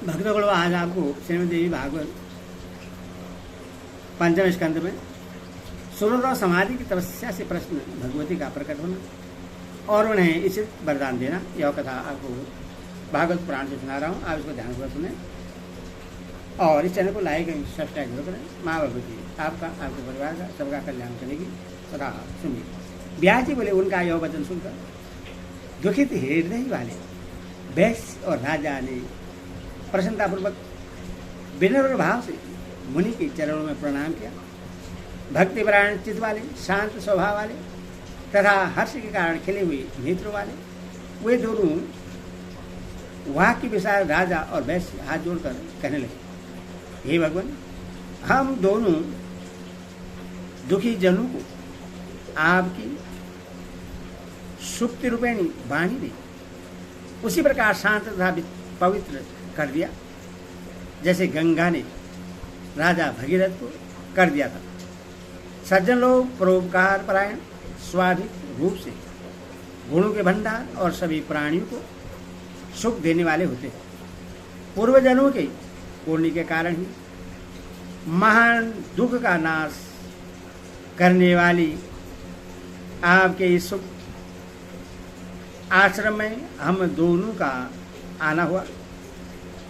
भक्तों आज आपको श्रीमद् देवी भागवत पंचम स्कंद में सुरत और समाधि की तपस्या से प्रश्न भगवती का प्रकट होना और उन्हें इसे वरदान देना, यह कथा आपको भागवत पुराण से सुना रहा हूँ। आप इसको ध्यानपूर्वक सुने और इस चैनल को लाइक एवं सब्सक्राइब जरूर करें। माँ भगवती आपका, आपके परिवार का, सबका कल्याण करेगी। तथा सुनिए। व्यास जी बोले, उनका यह वचन सुनकर दुखित हृदय वाले वैश्य और राजा ने प्रसन्नतापूर्वक विनम्र भाव से मुनि के चरणों में प्रणाम किया। भक्तिपरायण चित्त वाले, शांत स्वभाव वाले तथा हर्ष के कारण खिले हुए नेत्रों वाले वे दोनों वहाँ की विशाल राजा और वैश्य हाथ जोड़कर कहने लगे, हे भगवान, हम दोनों दुखी जनों को आपकी सुक्ति रूपेणी वाणी ने उसी प्रकार शांत तथा पवित्र कर दिया जैसे गंगा ने राजा भगीरथ को कर दिया था। सज्जन लोग परोपकार परायण स्वाभाविक रूप से गुणों के भंडार और सभी प्राणियों को सुख देने वाले होते हैं। पूर्वजनों के पुण्य के कारण ही महान दुख का नाश करने वाली आपके इस सुख आश्रम में हम दोनों का आना हुआ।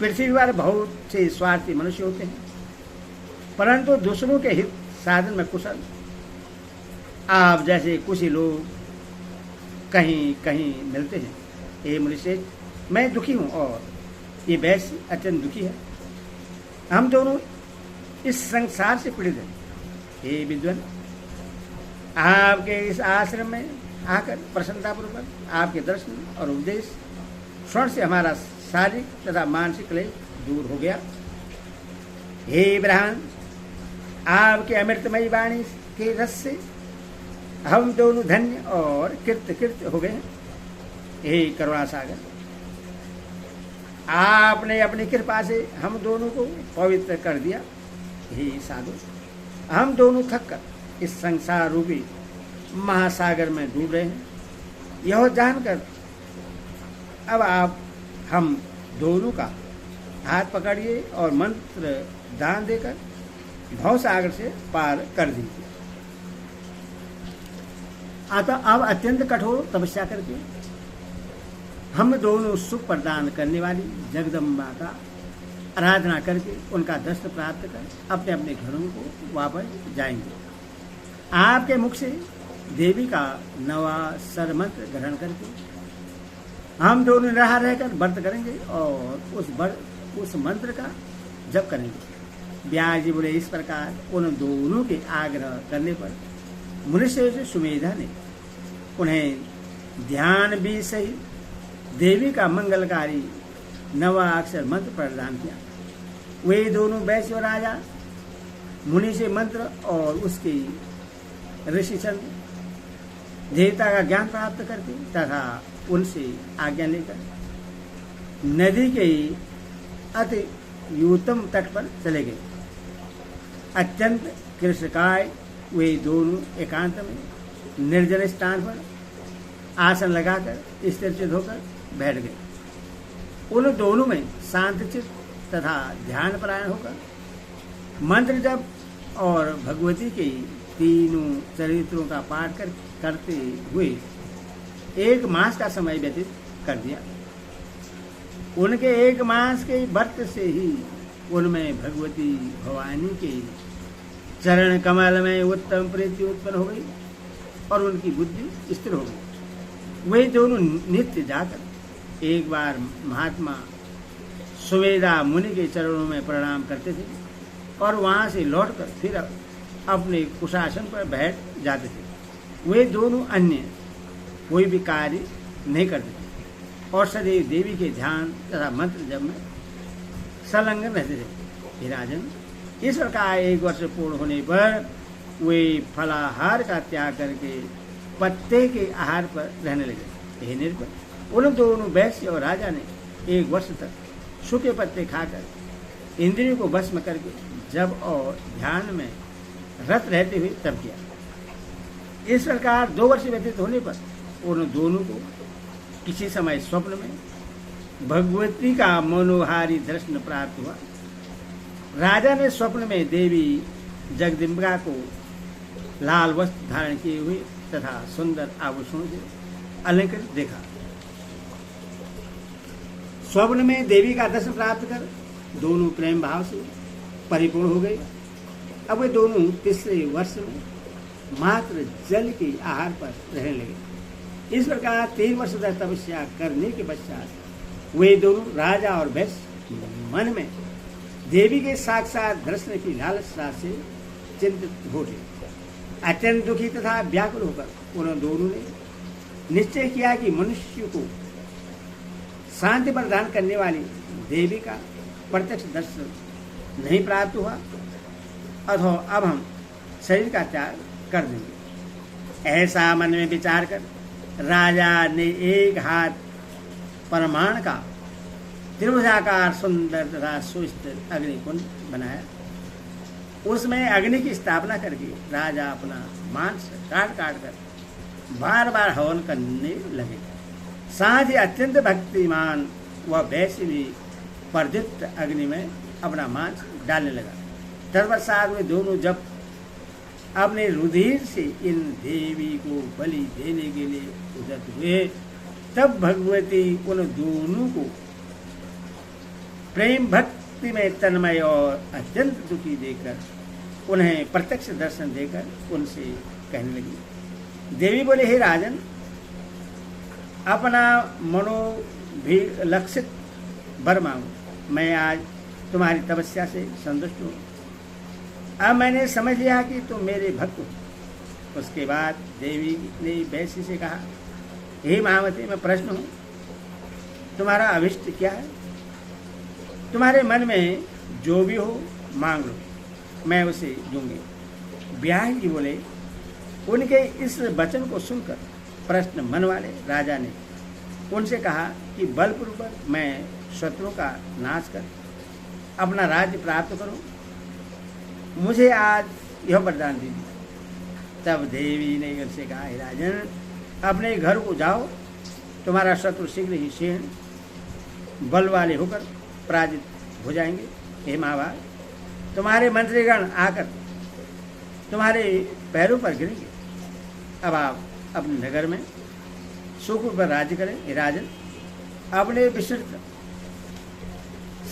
पृथ्वी पर बहुत से स्वार्थी मनुष्य होते हैं, परंतु दूसरों के हित साधन में कुशल आप जैसे कुछ ही लोग कहीं कहीं मिलते हैं। हे मनुष्य, मैं दुखी हूँ और ये वैश्य अत्यंत दुखी है। हम दोनों इस संसार से पीड़ित हैं। हे विद्वान, आपके इस आश्रम में आकर प्रसन्नतापूर्वक आपके दर्शन और उपदेश स्वर्ण से हमारा शारीरिक तथा मानसिक क्लेश दूर हो गया। हे ब्राह्मण, आपके अमृतमयी वाणी के रस से हम दोनों धन्य और कृत हो गए। हे करुणा सागर, आपने अपनी कृपा से हम दोनों को पवित्र कर दिया। हे साधु, हम दोनों थक कर इस संसार रूपी महासागर में डूब रहे हैं। यह जानकर अब आप हम दोनों का हाथ पकड़िए और मंत्र दान देकर भव सागर से पार कर दीजिए। अतः अब अत्यंत कठोर तपस्या करके हम दोनों सुख प्रदान करने वाली जगदम्बा का आराधना करके उनका दर्शन प्राप्त कर अपने अपने घरों को वापस जाएंगे। आपके मुख से देवी का नवा सर मंत्र ग्रहण करके हम दोनों रहा रहकर व्रत करेंगे और उस मंत्र का जप करेंगे। व्यास जी बोले, इस प्रकार उन दोनों के आग्रह करने पर मुनिश्रेष्ठ सुमेधा ने उन्हें ध्यान भी सही देवी का मंगलकारी नवा अक्षर मंत्र प्रदान किया। वे दोनों वैश्य और राजा मुनि से मंत्र और उसके ऋषि चंद्र देवता का ज्ञान प्राप्त करके तथा उनसे आज्ञा लेकर नदी के अति उत्तम तट पर चले गए। अत्यंत कृष्णकाय वे दोनों एकांत में निर्जन स्थान पर आसन लगाकर स्थिरचित होकर बैठ गए। उन दोनों में शांतचित तथा ध्यान परायण होकर मंत्र जप और भगवती के तीनों चरित्रों का पाठ करते हुए 1 मास का समय व्यतीत कर दिया। उनके 1 मास के व्रत से ही उनमें भगवती भवानी के चरण कमल में उत्तम प्रीति उत्पन्न हो गई और उनकी बुद्धि स्थिर हो गई। वे दोनों नित्य जाकर एक बार महात्मा सुवेदा मुनि के चरणों में प्रणाम करते थे और वहां से लौटकर फिर अपने कुशासन पर बैठ जाते थे। वे दोनों अन्य कोई भी कार्य नहीं करते थे और सदैव देवी के ध्यान तथा मंत्र जप में संलग्न रहते थे। हे राजन, इस प्रकार 1 वर्ष पूर्ण होने पर वे फलाहार का त्याग करके पत्ते के आहार पर रहने लगे। हे निर्भय, उन दोनों वैश्य और राजा ने 1 वर्ष तक सूखे पत्ते खाकर इंद्रियों को भस्म करके जप और ध्यान में रत रहते हुए तप किया। इस प्रकार 2 वर्ष व्यतीत होने पर उन दोनों को किसी समय स्वप्न में भगवती का मनोहारी दर्शन प्राप्त हुआ। राजा ने स्वप्न में देवी जगदम्बिका को लाल वस्त्र धारण किए हुए तथा सुंदर आभूषणों से अलंकृत देखा। स्वप्न में देवी का दर्शन प्राप्त कर दोनों प्रेम भाव से परिपूर्ण हो गए। अब वे दोनों तीसरे वर्ष में मात्र जल के आहार पर रहने लगे। इस प्रकार 3 वर्ष तक तपस्या करने के पश्चात वे दोनों राजा और वैश्य मन में देवी के साक्षात दर्शन की लालसा से चिंतित हो गए। अत्यंत दुखी तथा व्याकुल होकर उन दोनों ने निश्चय किया कि मनुष्य को शांति प्रदान करने वाली देवी का प्रत्यक्ष दर्शन नहीं प्राप्त हुआ अथवा अब हम शरीर का त्याग कर देंगे। ऐसा मन में विचार कर राजा ने एक हाथ परमाण का त्रिभुजाकार सुंदर तथा सुस्थिर अग्निकुंड बनाया। उसमें अग्नि की स्थापना करके राजा अपना मांस काट काट कर बार बार हवन करने लगे। साथ ही अत्यंत भक्तिमान वह वैश्य भी प्रदीप्त अग्नि में अपना मांस डालने लगा। तत्पश्चात वे दोनों जब अपने रुधिर से इन देवी को बलि देने के लिए उद्यत हुए तब भगवती उन दोनों को प्रेम भक्ति में तन्मय और अत्यंत दुखी देकर उन्हें प्रत्यक्ष दर्शन देकर उनसे कहने लगी। देवी बोले, हे राजन, अपना मनोभिलक्षित वर मांगो। मैं आज तुम्हारी तपस्या से संतुष्ट हूँ। अब मैंने समझ लिया कि तुम मेरे भक्त हो। उसके बाद देवी ने वैश्य से कहा, हे महावती, मैं प्रश्न हूँ, तुम्हारा अभिष्ट क्या है? तुम्हारे मन में जो भी हो मांग लो, मैं उसे दूंगी। ब्याह जी बोले, उनके इस वचन को सुनकर प्रश्न मन वाले राजा ने उनसे कहा कि बलपूर्वक मैं शत्रुओं का नाश कर अपना राज्य प्राप्त करूं, मुझे आज यह वरदान दीजिए। तब देवी ने उनसे कहा, हे राजन, अपने घर को जाओ, तुम्हारा शत्रु शीघ्र ही क्षीण बल वाले होकर पराजित हो जाएंगे। हे महाभाग, तुम्हारे मंत्रीगण आकर तुम्हारे पैरों पर गिरेंगे। अब आप अपने नगर में सुख पर राज्य करें। हे राजन, अपने विस्तृत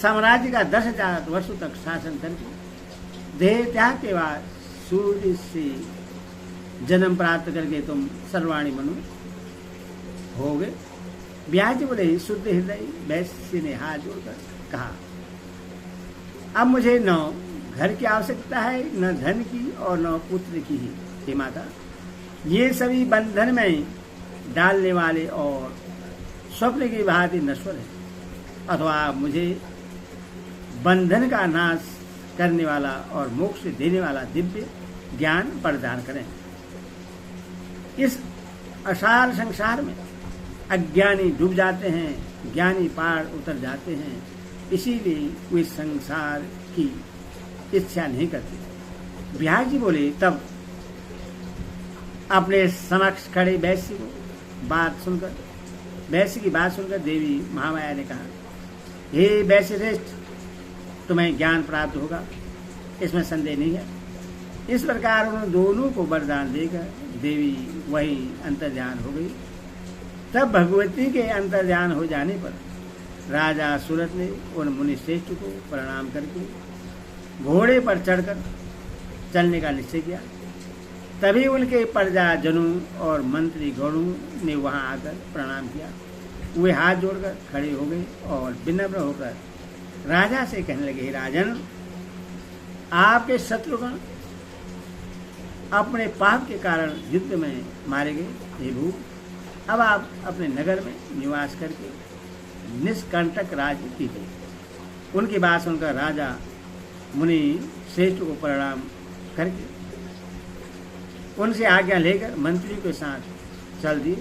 साम्राज्य का 10,000 वर्षों तक शासन करके देह त्याग के बाद सूर्य से जन्म प्राप्त करके तुम सर्वाणी मनु हो गए। ब्याज बोले, शुद्ध हृदय वैश्य ने हाथ जोड़कर कहा, अब मुझे न घर की आवश्यकता है, न धन की और न पुत्र की ही। हे माता, ये सभी बंधन में डालने वाले और स्वप्न की भांति नश्वर है, अथवा आप मुझे बंधन का नाश करने वाला और मोक्ष देने वाला दिव्य ज्ञान प्रदान करें। इस असार संसार में अज्ञानी डूब जाते हैं, ज्ञानी पार उतर जाते हैं, इसीलिए वे संसार की इच्छा नहीं करते। ब्याह जी बोले, तब अपने समक्ष खड़े वैश्य की बात सुनकर देवी महामाया ने कहा, हे वैश्य श्रेष्ठ, तुम्हें ज्ञान प्राप्त होगा, इसमें संदेह नहीं है। इस प्रकार उन दोनों को वरदान देकर देवी वही अंतर्ध्यान हो गई। तब भगवती के अंतर्ध्यान हो जाने पर राजा सूरत ने उन मुनि श्रेष्ठ को प्रणाम करके घोड़े पर चढ़कर चलने का निश्चय किया। तभी उनके प्रजाजनों और मंत्री गणों ने वहां आकर प्रणाम किया। वे हाथ जोड़कर खड़े हो गए और विनम्र होकर राजा से कहने लगे, राजन, आपके शत्रुगण अपने पाप के कारण युद्ध में मारे गए। हे भूप, अब आप अपने नगर में निवास करके निष्कंटक राज्य कीजिए। उनकी बात सुनकर राजा मुनि श्रेष्ठ को प्रणाम करके उनसे आज्ञा लेकर मंत्री के साथ चल दिए।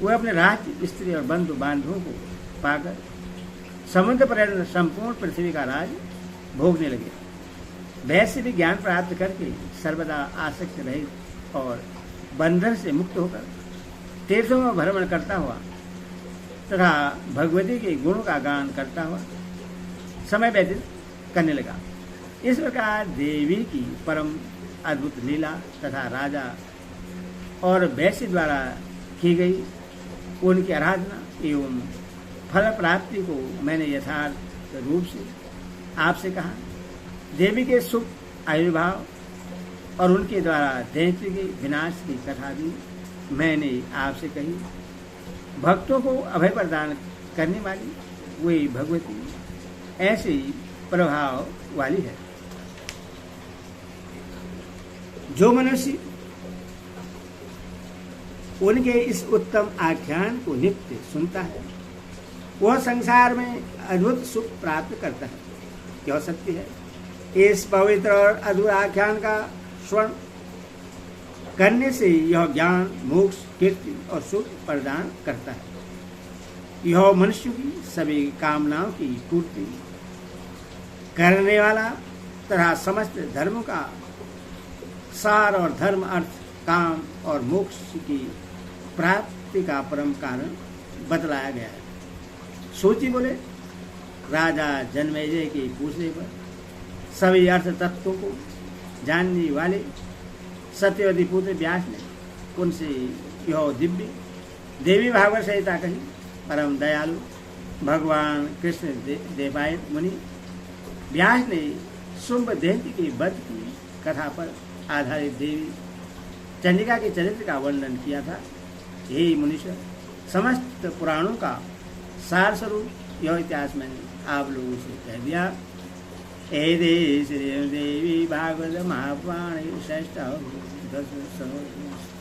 वे अपने राज्य, स्त्री और बंधु बांधवों को पाकर समुद्र पर्यटन संपूर्ण पृथ्वी का राज भोगने लगे। वैसे भी ज्ञान प्राप्त करके सर्वदा आसक्त रहित और बंधन से मुक्त होकर तीर्थों में भ्रमण करता हुआ तथा भगवती के गुणों का गान करता हुआ समय व्यतीत करने लगा। इस प्रकार देवी की परम अद्भुत लीला तथा राजा और वैश्य द्वारा की गई उनकी आराधना एवं फल प्राप्ति को मैंने यथार्थ रूप से आपसे कहा। देवी के शुभ आविर्भाव और उनके द्वारा दैत्य के विनाश की कथा भी मैंने आपसे कही। भक्तों को अभय प्रदान करने वाली वही भगवती ऐसे ही प्रभाव वाली है। जो मनुष्य उनके इस उत्तम आख्यान को नित्य सुनता है वह संसार में अद्भुत सुख प्राप्त करता है। यह सत्य है। इस पवित्र और अद्भुत आख्यान का श्रवण करने से यह ज्ञान मोक्ष कीर्ति और सुख प्रदान करता है। यह मनुष्य की सभी कामनाओं की पूर्ति करने वाला तथा समस्त धर्मों का सार और धर्म अर्थ काम और मोक्ष की प्राप्ति का परम कारण बतलाया गया है। सूची बोले, राजा जन्मेजय के पूछने पर सभी अर्थ तत्वों को जानने वाले सत्यवती पुत्र व्यास ने उनसे यह दिव्य देवी भागवत संहिता कही। परम दयालु भगवान कृष्ण देवायत मुनि व्यास ने शुंभ दैत्य के वध की कथा पर आधारित देवी चंडिका के चरित्र का वर्णन किया था। हे मुनीश्वर, समस्त पुराणों का सार स्वरूप यह इतिहास मैंने आप लोगों से कह दिया। एदे श्री देवी भागवत महापुराणे श्रेष्ठ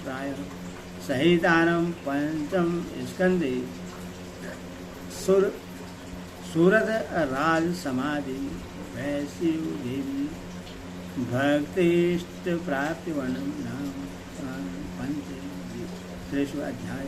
प्राय सहितानम पंचम स्कंदे सूरत राज समाधि वैश्य देवी भक्तिष्ट प्राप्ति वर्णन नाम पंच 3 अध्याय।